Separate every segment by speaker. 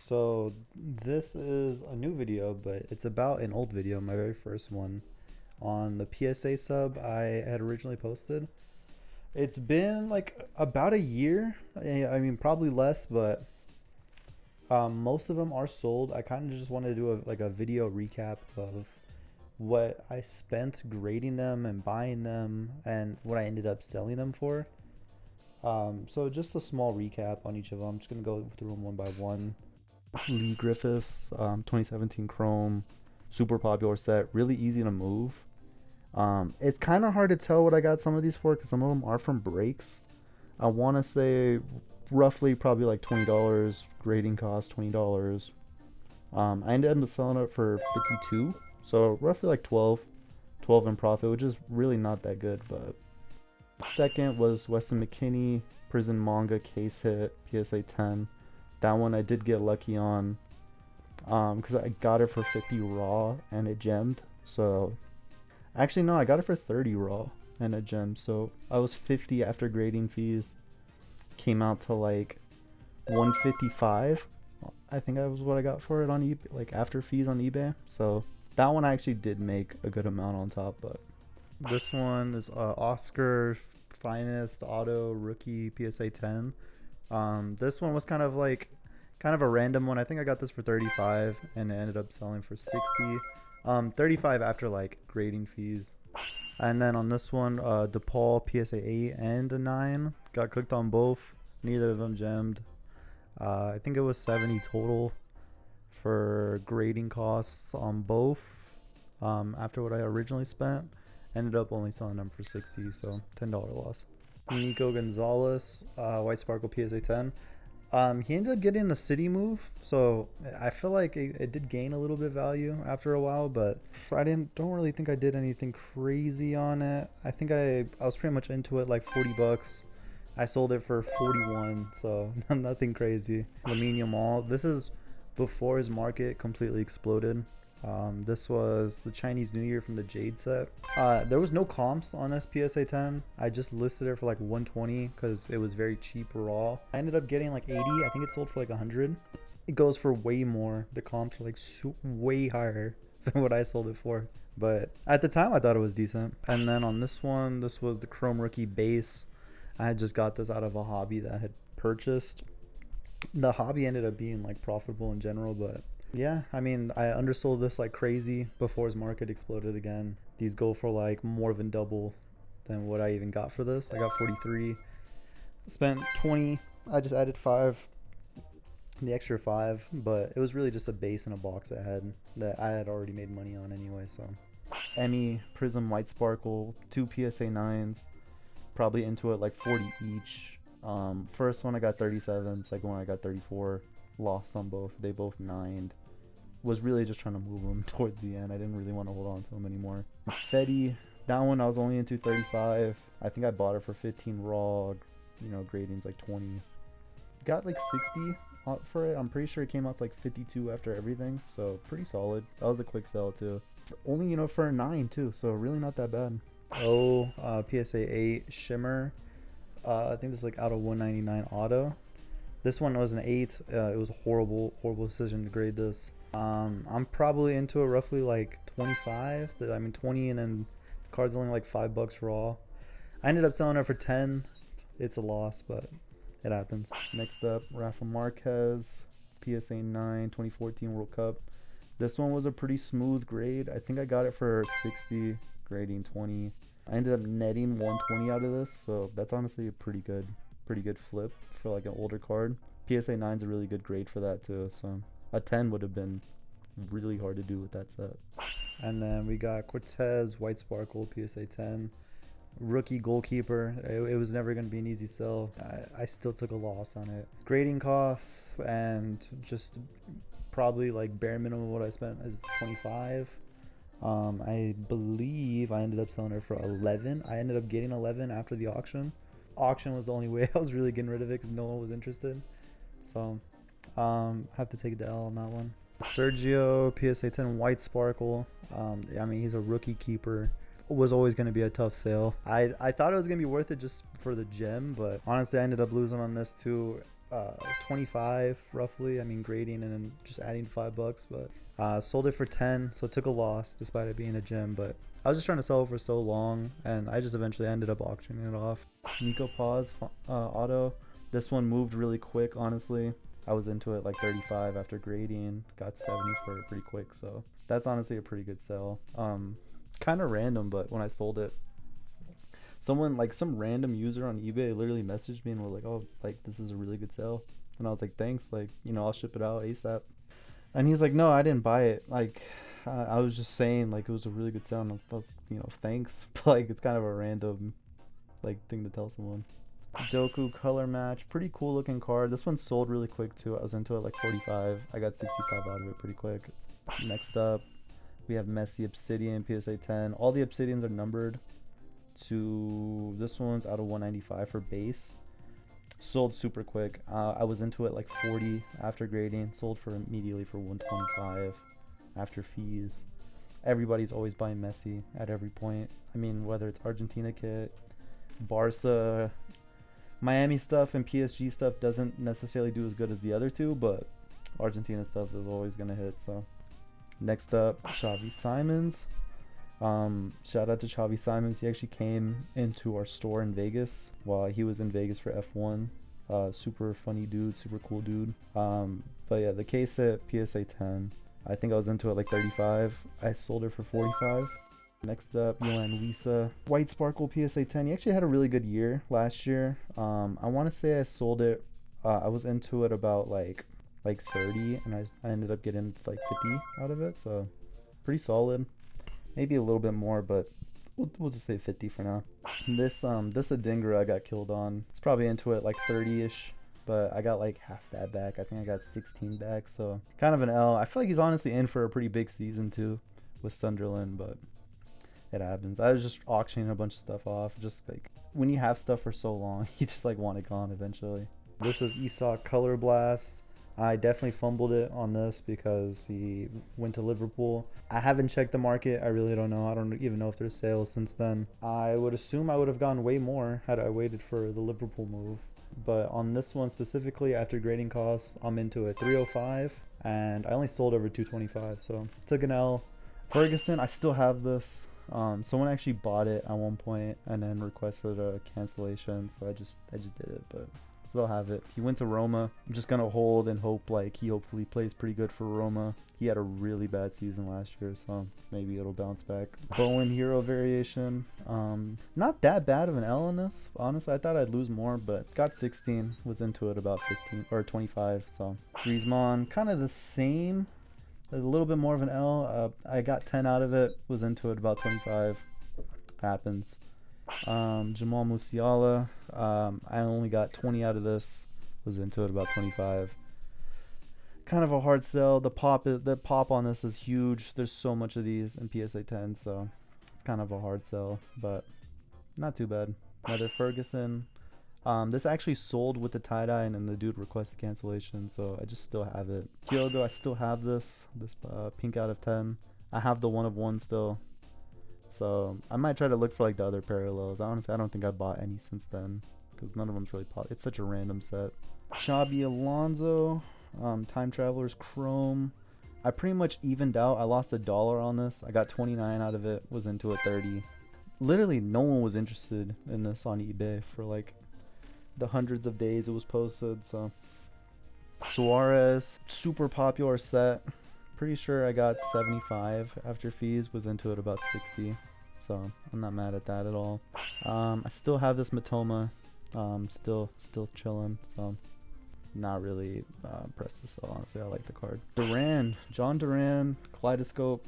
Speaker 1: So this is a new video, but it's about an old video, my very first one on the PSA sub I had originally posted. It's been like about a year. I mean, probably less, but most of them are sold. I kind of just wanted to do a video recap of what I spent grading them and buying them and what I ended up selling them for. So just a small recap on each of them. I'm just gonna go through them one by one. Lee Griffiths, 2017 Chrome, super popular set, really easy to move. It's kind of hard to tell what I got some of these for because some of them are from breaks. I want to say roughly probably like $20, grading cost $20. I ended up selling it for 52, so roughly like 12 in profit, which is really not that good. But second was Weston McKinney, Prison Manga Case Hit, PSA 10. That one I did get lucky on because I got it for 50 raw and it gemmed. So actually no, I got it for 30 raw and it gemmed. So I was 50 after grading fees. Came out to like 155. I think that was what I got for it on eBay, like after fees on eBay. So that one I actually did make a good amount on top. But this one is Oscar Finest Auto Rookie PSA 10. This one was kind of a random one. I think I got this for 35 and it ended up selling for 60. 35 after like grading fees. And then on this one, DePaul PSA 8 and a 9 got cooked on both. Neither of them gemmed. I think it was 70 total for grading costs on both. After what I originally spent, ended up only selling them for 60, so $10 loss. Nico Gonzalez, White Sparkle PSA 10. He ended up getting the city move, so I feel like it did gain a little bit value after a while, but I don't really think I did anything crazy on it. I think I was pretty much into it like 40 bucks. I sold it for 41, so nothing crazy. Lamine Yamal, this is before his market completely exploded. This was the Chinese New Year from the Jade set. There was no comps on this PSA 10. I just listed it for like 120 because it was very cheap raw. I ended up getting like 80. I think it sold for like 100. It goes for way more. The comps are like way higher than what I sold it for. But at the time, I thought it was decent. And then on this one, this was the Chrome Rookie base. I had just got this out of a hobby that I had purchased. The hobby ended up being like profitable in general, but yeah, I mean, I undersold this like crazy before his market exploded again. These go for like more than double than what I even got for this. I got 43, spent 20. I just added 5, the extra 5, but it was really just a base in a box that I had already made money on anyway. So Emmy Prism White Sparkle, 2 PSA 9s, probably into it like 40 each. First one I got 37, second one I got 34. Lost on both. They both 9'd. Was really just trying to move them towards the end. I didn't really want to hold on to them anymore. Fetty, that one I was only into 35. I think I bought it for 15 raw. You know, grading's like 20. Got like 60 for it. I'm pretty sure it came out to like 52 after everything. So pretty solid. That was a quick sell too. Only, you know, for a 9 too. So really not that bad. PSA 8 Shimmer. I think this is like out of 199 auto. This one was an 8. It was a horrible decision to grade this. I'm probably into it roughly like 25. I mean 20, and then the card's only like $5 raw. I ended up selling it for 10. It's a loss, but it happens. Next up, Rafa Marquez, PSA 9, 2014 World Cup. This one was a pretty smooth grade. I think I got it for 60, grading 20. I ended up netting 120 out of this, so that's honestly a pretty good flip for like an older card. PSA 9 is a really good grade for that too, so a 10 would have been really hard to do with that set. And then we got Cortez White Sparkle PSA 10 rookie goalkeeper. It was never going to be an easy sell. I still took a loss on it. Grading costs and just probably like bare minimum of what I spent is 25. I believe I ended up selling it for 11. I ended up getting 11 after the auction. Auction was the only way I was really getting rid of it because no one was interested. So have to take the L on that one. Sergio PSA 10 White Sparkle. I mean, he's a rookie keeper. Was always going to be a tough sale. I thought it was going to be worth it just for the gem, but honestly I ended up losing on this too. 25 roughly. I mean, grading and then just adding $5, but sold it for 10, so took a loss despite it being a gem. But I was just trying to sell it for so long, and I just eventually ended up auctioning it off. Nico Paz auto. This one moved really quick, honestly. I was into it like 35 after grading, got 70 for it pretty quick, so that's honestly a pretty good sell. Kind of random, but when I sold it, someone, like some random user on eBay, literally messaged me and was like, "Oh, like this is a really good sale," and I was like, "Thanks, like, you know, I'll ship it out ASAP." And he's like, "No, I didn't buy it. Like, I was just saying like it was a really good sale, and I was, you know, thanks." But like, it's kind of a random like thing to tell someone. Doku color match, pretty cool looking card. This one sold really quick too. I was into it like 45. I got 65 out of it pretty quick. Next up, we have Messi Obsidian PSA 10. All the Obsidians are numbered to this one's out of 195 for base. Sold super quick. I was into it like 40 after grading. Sold for immediately for 125 after fees. Everybody's always buying Messi at every point. I mean, whether it's Argentina kit, Barca, Miami stuff, and PSG stuff doesn't necessarily do as good as the other two, but Argentina stuff is always gonna hit. So next up, Xavi Simons. Shout out to Xavi Simons. He actually came into our store in Vegas while he was in Vegas for F1. Super funny dude, super cool dude. But yeah, the case at PSA 10. I think I was into it like 35. I sold it for 45. Next up, Johan Wisa. White Sparkle PSA 10. He actually had a really good year last year. I want to say I sold it. I was into it about like 30, and I ended up getting like 50 out of it. So pretty solid. Maybe a little bit more, but we'll just say 50 for now. This Adingra I got killed on. It's probably into it like 30-ish, but I got like half that back. I think I got 16 back, so kind of an L. I feel like he's honestly in for a pretty big season too with Sunderland, but it happens. I was just auctioning a bunch of stuff off. Just like when you have stuff for so long, you just like want it gone eventually. This is Isak Color Blast. I definitely fumbled it on this because he went to Liverpool. I haven't checked the market. I really don't know. I don't even know if there's sales since then. I would assume I would have gone way more had I waited for the Liverpool move. But on this one specifically, after grading costs, I'm into it 305, and I only sold over 225, so took an L. Ferguson, I still have this. Someone actually bought it at one point and then requested a cancellation, so I just did it, but still have it. He went to Roma. I'm just gonna hold and hope like he hopefully plays pretty good for Roma. He had a really bad season last year, so maybe it'll bounce back. Bowen Hero variation. Not that bad of an L in this. Honestly, I thought I'd lose more, but got 16. Was into it about 15 or 25. So Griezmann, kind of the same. A little bit more of an L. I got 10 out of it. Was into it about 25. Happens. Jamal Musiala. I only got 20 out of this. Was into it about 25. Kind of a hard sell. The pop on this is huge. There's so much of these in PSA 10, so it's kind of a hard sell, but not too bad. Another Ferguson. This actually sold with the tie-dye, and then the dude requested cancellation, so I just still have it. Kyogo, I still have this pink out of 10. I have the 1 of 1 still, so I might try to look for like the other parallels. Honestly, I don't think I bought any since then because none of them's really pop. It's such a random set. Xabi Alonso, Time Travelers Chrome. I pretty much evened out. I lost $1 on this. I got 29 out of it. Was into it 30. Literally, no one was interested in this on eBay for like the hundreds of days it was posted. So Suarez, super popular set. Pretty sure I got 75 after fees. Was into it about 60, so I'm not mad at that at all. I still have this Matoma, still chilling, so not really pressed to sell. Honestly, I like the card. John Duran, Kaleidoscope,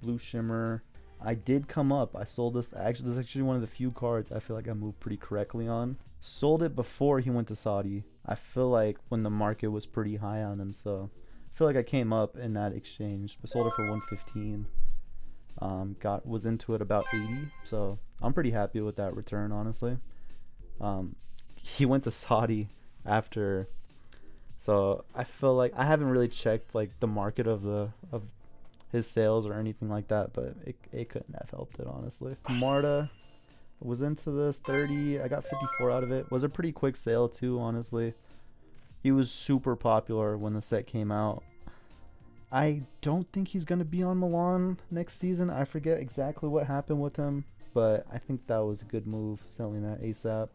Speaker 1: Blue Shimmer. I did come up. I sold this. Actually, this is actually one of the few cards I feel like I moved pretty correctly on. Sold it before he went to Saudi. I feel like when the market was pretty high on him, so I feel like I came up in that exchange. I sold it for 115. Was into it about 80, so I'm pretty happy with that return, honestly. He went to Saudi after, so I feel like I haven't really checked like the market of his sales or anything like that, but it couldn't have helped it, honestly. Marta was into this 30. I got 54 out of it. Was a pretty quick sale too, honestly. He was super popular when the set came out. I don't think he's going to be on Milan next season. I forget exactly what happened with him, but I think that was a good move, selling that ASAP.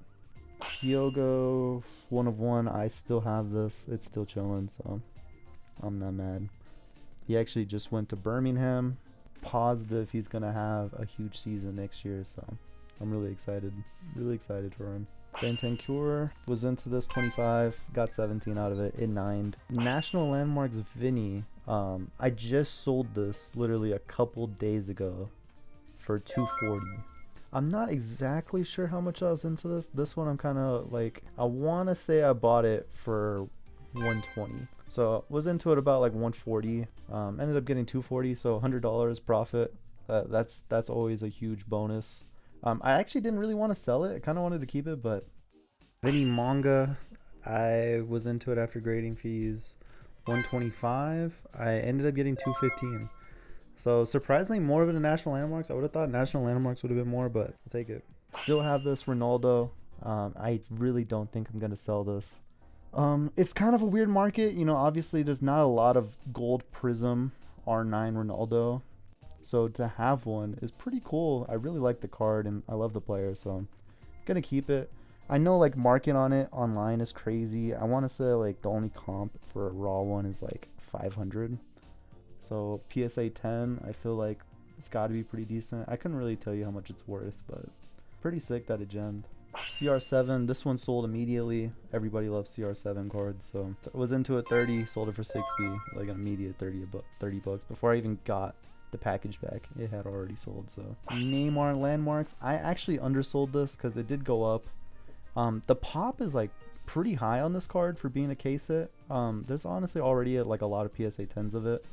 Speaker 1: Kyogo, 1 of 1. I still have this. It's still chilling, so I'm not mad. He actually just went to Birmingham. Positive he's going to have a huge season next year, so I'm really excited. Really excited for him. Bentancur was into this 25, got 17 out of it, it 9'd. National Landmarks Vinny. I just sold this literally a couple days ago for 240. I'm not exactly sure how much I was into this. This one I'm kind of like, I want to say I bought it for 120. So was into it about like 140. Ended up getting 240, so $100 profit. That's always a huge bonus. I actually didn't really want to sell it. I kind of wanted to keep it, but Vinny Manga, I was into it after grading fees. 125. I ended up getting 215. So surprisingly more of it in National Landmarks. I would have thought National Landmarks would have been more, but I'll take it. Still have this Ronaldo. I really don't think I'm going to sell this. It's kind of a weird market. You know, obviously there's not a lot of gold prism R9 Ronaldo. So to have one is pretty cool. I really like the card and I love the player, so I'm going to keep it. I know like market on it online is crazy. I want to say like the only comp for a raw one is like 500. So PSA 10, I feel like it's got to be pretty decent. I couldn't really tell you how much it's worth, but pretty sick that it gemmed. CR7, this one sold immediately. Everybody loves CR7 cards, so I was into it 30, sold it for 60, like an immediate 30 bucks before I even got the package back. It had already sold. So Neymar Landmarks, I actually undersold this because it did go up. The pop is like pretty high on this card for being a case hit. There's honestly already like a lot of PSA 10s of it.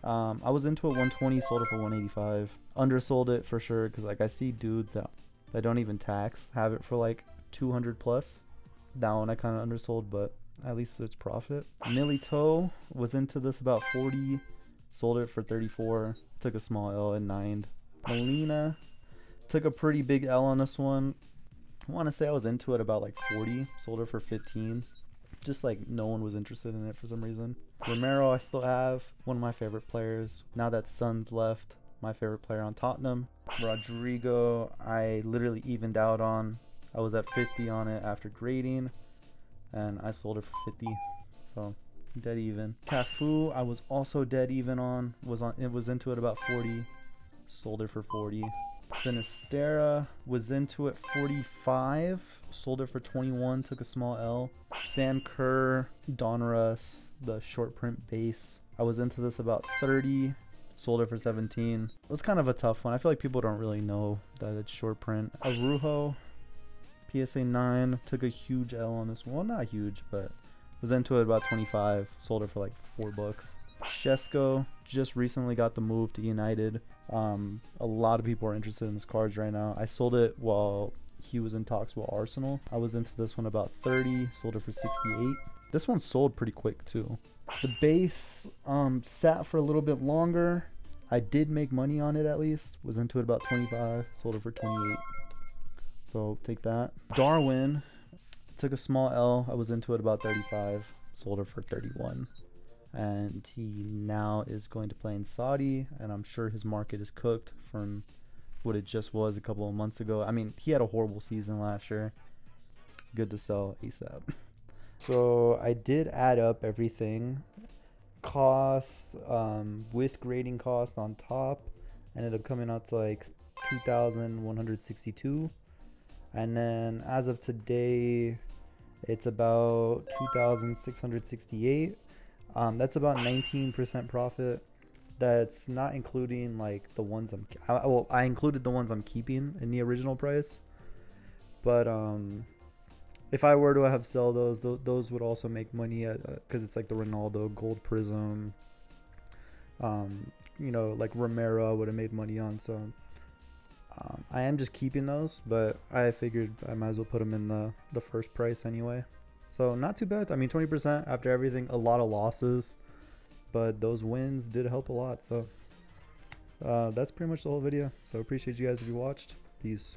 Speaker 1: I was into it 120, sold it for 185. Undersold it for sure because like I see dudes that don't even tax have it for like 200 plus. That one I kind of undersold, but at least it's profit. Milito was into this about 40, sold it for 34, took a small L and 9'd. Molina took a pretty big L on this one. I want to say I was into it about like 40, sold it for 15. Just like no one was interested in it for some reason. Romero I still have, one of my favorite players. Now that Son's left, my favorite player on Tottenham. Rodrigo I literally evened out on. I was at 50 on it after grading and I sold it for 50. So dead even. Cafu I was also dead even on. It was into it about 40. Sold it for 40. Sinistera was into it 45, sold it for 21, took a small L. Sam Kerr, Donruss, the short print base. I was into this about 30, sold it for 17. It was kind of a tough one. I feel like people don't really know that it's short print. Arujo, PSA 9, took a huge L on this one. Well, not huge, but was into it about 25, sold it for like $4. Shesko just recently got the move to United. A lot of people are interested in his cards right now. I sold it while he was in talks with Arsenal. I was into this one about 30, sold it for 68. This one sold pretty quick too. The base sat for a little bit longer. I did make money on it at least. Was into it about 25, sold it for 28. So take that. Darwin took a small L. I was into it about 35, sold it for 31. And he now is going to play in Saudi, and I'm sure his market is cooked from what it just was a couple of months ago. I mean, he had a horrible season last year. Good to sell ASAP. So I did add up everything. Costs with grading cost on top ended up coming out to like 2,162. And then as of today, it's about 2,668. That's about 19% profit. That's not including like the ones I included the ones I'm keeping in the original price. But if I were to have sell those would also make money because it's like the Ronaldo Gold Prism. You know, like Romero would have made money on. So I am just keeping those, but I figured I might as well put them in the first price anyway. So not too bad. I mean, 20% after everything, a lot of losses, but those wins did help a lot. So that's pretty much the whole video. So appreciate you guys if you watched. Peace.